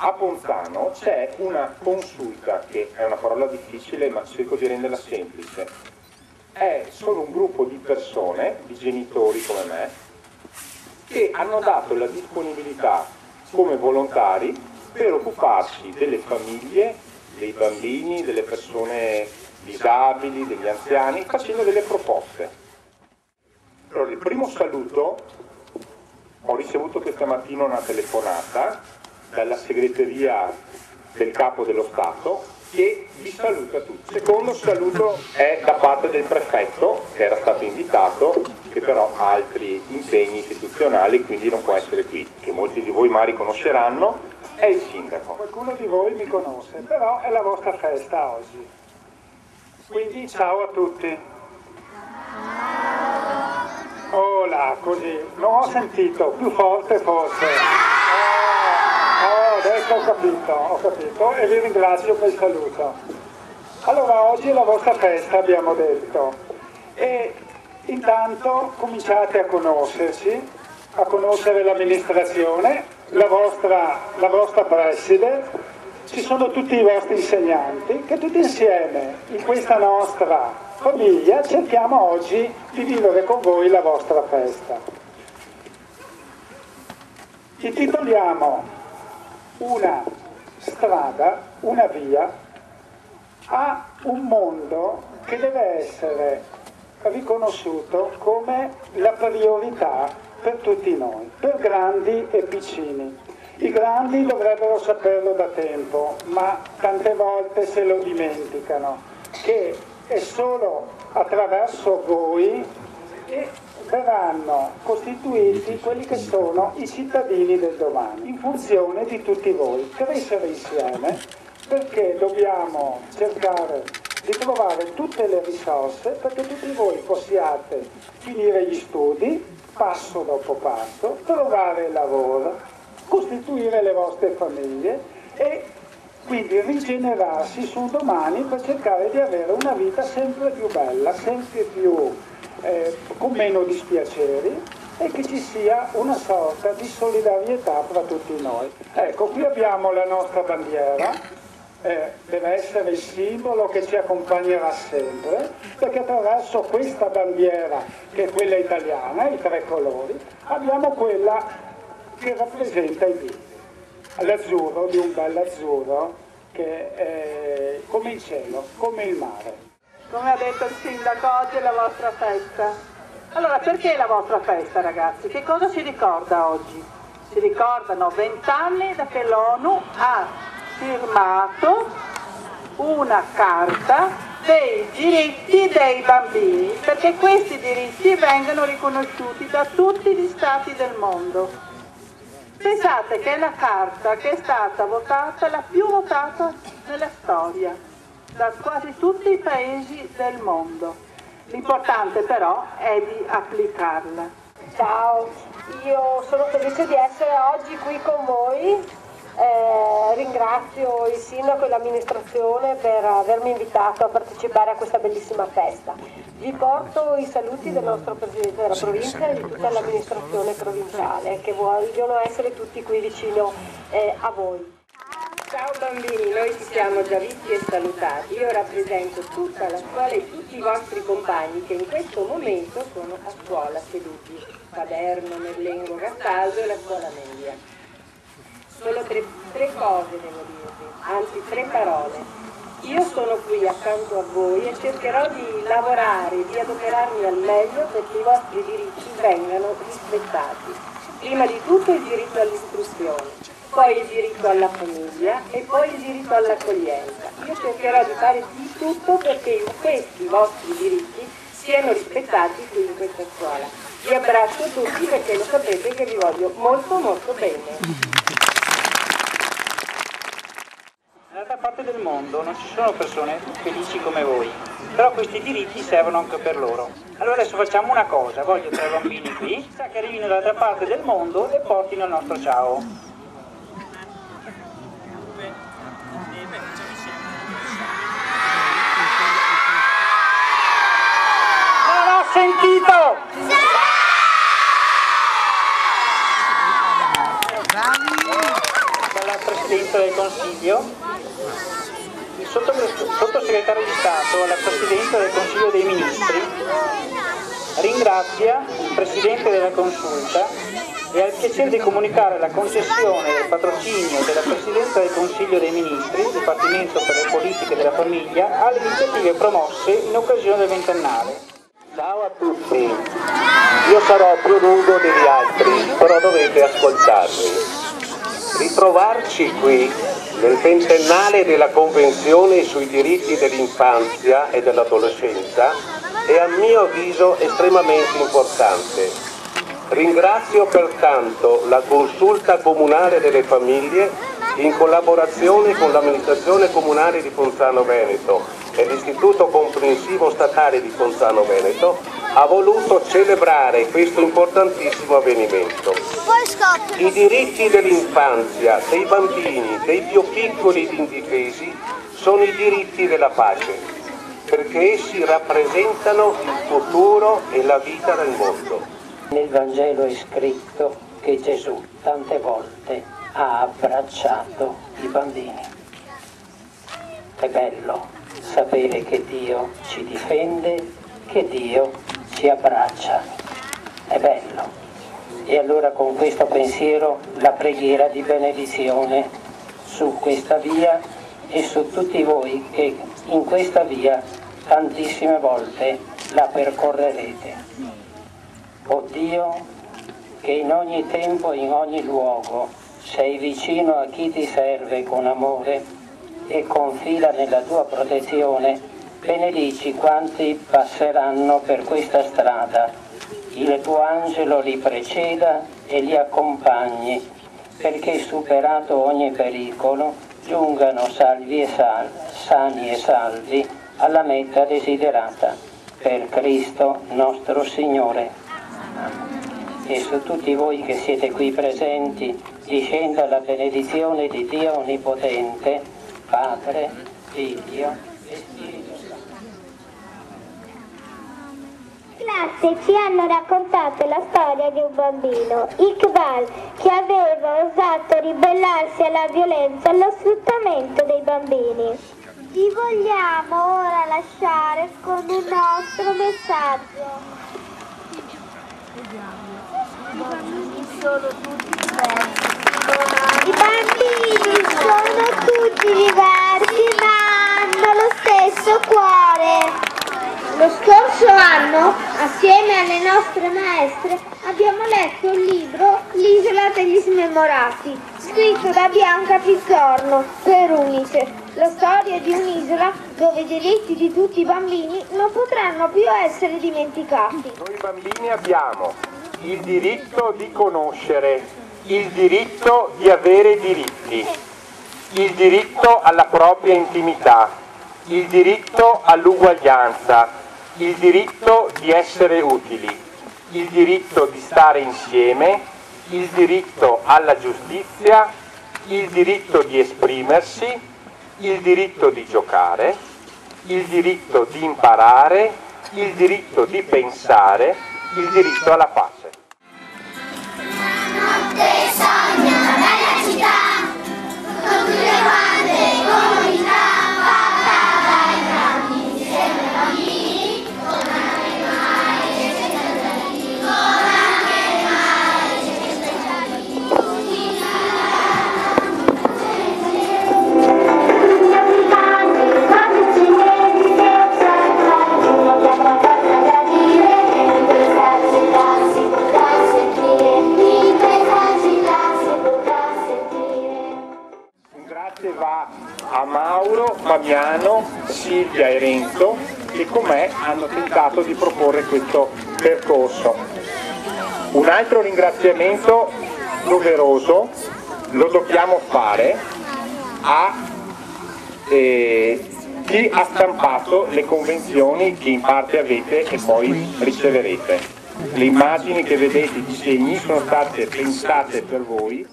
A Ponzano c'è una consulta, che è una parola difficile ma cerco di renderla semplice. È solo un gruppo di persone, di genitori come me, che hanno dato la disponibilità come volontari per occuparsi delle famiglie, dei bambini, delle persone disabili, degli anziani, facendo delle proposte. Allora, il primo saluto, ho ricevuto questa mattina una telefonata dalla segreteria del Capo dello Stato che vi saluta tutti. Il secondo saluto è da parte del prefetto, che era stato invitato, che però ha altri impegni istituzionali, quindi non può essere qui, che molti di voi magari conosceranno, è il sindaco. Qualcuno di voi mi conosce, però è la vostra festa oggi. Quindi ciao a tutti. Oh là, così, non ho sentito, più forte forse. Adesso ho capito e vi ringrazio per il saluto. Allora, oggi è la vostra festa, abbiamo detto, e intanto cominciate a conoscerci, a conoscere l'amministrazione, la vostra preside, ci sono tutti i vostri insegnanti, che tutti insieme, in questa nostra famiglia, cerchiamo oggi di vivere con voi la vostra festa. Intitoliamo una strada, una via a un mondo che deve essere riconosciuto come la priorità per tutti noi, per grandi e piccini. I grandi dovrebbero saperlo da tempo, ma tante volte se lo dimenticano, che è solo attraverso voi che verranno costituiti quelli che sono i cittadini del domani, in funzione di tutti voi, crescere insieme, perché dobbiamo cercare di trovare tutte le risorse perché tutti voi possiate finire gli studi, passo dopo passo, trovare lavoro, costituire le vostre famiglie e quindi rigenerarsi su domani per cercare di avere una vita sempre più bella, sempre più con meno dispiaceri e che ci sia una sorta di solidarietà fra tutti noi. Ecco, qui abbiamo la nostra bandiera, deve essere il simbolo che ci accompagnerà sempre, perché attraverso questa bandiera, che è quella italiana, i tre colori, abbiamo quella che rappresenta i vini. L'azzurro, di un bel azzurro, che è come il cielo, come il mare. Come ha detto il sindaco, oggi è la vostra festa. Allora, perché la vostra festa, ragazzi? Che cosa si ricorda oggi? Si ricordano 20 anni da che l'ONU ha firmato una carta dei diritti dei bambini, perché questi diritti vengono riconosciuti da tutti gli stati del mondo. Pensate che è la carta che è stata votata, la più votata nella storia, da quasi tutti i paesi del mondo. L'importante però è di applicarla. Ciao, io sono felice di essere oggi qui con voi. Ringrazio il sindaco e l'amministrazione per avermi invitato a partecipare a questa bellissima festa. Vi porto i saluti del nostro presidente della provincia e di tutta l'amministrazione provinciale, che vogliono essere tutti qui vicino a voi. Ciao bambini, noi ci siamo già visti e salutati. Io rappresento tutta la scuola e tutti i vostri compagni che in questo momento sono a scuola seduti. Paderno, Merlengo, Castaldo e la scuola media. Solo tre cose devo dirvi, anzi 3 parole. Io sono qui accanto a voi e cercherò di lavorare, di adoperarmi al meglio perché i vostri diritti vengano rispettati. Prima di tutto il diritto all'istruzione, poi il diritto alla famiglia e poi il diritto all'accoglienza. Io cercherò di fare di tutto perché questi vostri diritti siano rispettati qui in questa scuola. Vi abbraccio tutti perché lo sapete che vi voglio molto molto bene. Nell'altra parte del mondo non ci sono persone felici come voi, però questi diritti servono anche per loro. Allora adesso facciamo una cosa, voglio 3 bambini qui, che arrivino dall'altra parte del mondo e portino il nostro ciao. Non ho sentito! Dall'altra Presidenza del Consiglio, il Sottosegretario di Stato alla Presidenza del Consiglio dei Ministri ringrazia il Presidente della Consulta e ha il piacere di comunicare la concessione del patrocinio della Presidenza del Consiglio dei Ministri, Dipartimento per le Politiche della Famiglia, alle iniziative promosse in occasione del ventennale. Ciao a tutti, io sarò più lungo degli altri, però dovete ascoltarmi. Ritrovarci qui nel ventennale della Convenzione sui diritti dell'infanzia e dell'adolescenza è a mio avviso estremamente importante. Ringrazio pertanto la Consulta Comunale delle Famiglie in collaborazione con l'amministrazione comunale di Ponzano Veneto e l'Istituto Comprensivo Statale di Ponzano Veneto ha voluto celebrare questo importantissimo avvenimento. I diritti dell'infanzia, dei bambini, dei più piccoli ed indifesi sono i diritti della pace, perché essi rappresentano il futuro e la vita del mondo. Nel Vangelo è scritto che Gesù tante volte ha abbracciato i bambini. È bello sapere che Dio ci difende, che Dio ci abbraccia. È bello. E allora con questo pensiero la preghiera di benedizione su questa via e su tutti voi che in questa via tantissime volte la percorrerete. O Dio, che in ogni tempo e in ogni luogo sei vicino a chi ti serve con amore e confida nella tua protezione, benedici quanti passeranno per questa strada. Il tuo angelo li preceda e li accompagni, perché superato ogni pericolo giungano salvi e sani e salvi alla meta desiderata. Per Cristo nostro Signore. E su tutti voi che siete qui presenti discenda la benedizione di Dio Onnipotente, Padre, Figlio e Spirito Santo. Classe ci hanno raccontato la storia di un bambino, Iqbal, che aveva osato ribellarsi alla violenza e allo sfruttamento dei bambini. Vi vogliamo ora lasciare con un nostro messaggio. I bambini sono tutti diversi. I bambini sono tutti diversi, ma hanno lo stesso cuore. Lo scorso anno, assieme alle nostre maestre, abbiamo letto il libro L'isola degli smemorati, scritto da Bianca Pizzorno per Unicef. La storia di un'isola dove i diritti di tutti i bambini non potranno più essere dimenticati. Noi bambini abbiamo il diritto di conoscere, il diritto di avere diritti, il diritto alla propria intimità, il diritto all'uguaglianza, il diritto di essere utili, il diritto di stare insieme, il diritto alla giustizia, il diritto di esprimersi, il diritto di giocare, il diritto di imparare, il diritto di pensare, il diritto alla pace. Notte sogna una bella città, con tutte quante comunità, fatta dai grandi, insieme ai bambini, con anche mai e senza tentativi, con anche mai e senza tentativi, tutti va a Mauro, Fabiano, Silvia e Renzo che con me hanno tentato di proporre questo percorso. Un altro ringraziamento doveroso lo dobbiamo fare a chi ha stampato le convenzioni che in parte avete e poi riceverete. Le immagini che vedete, i disegni sono state pensate per voi.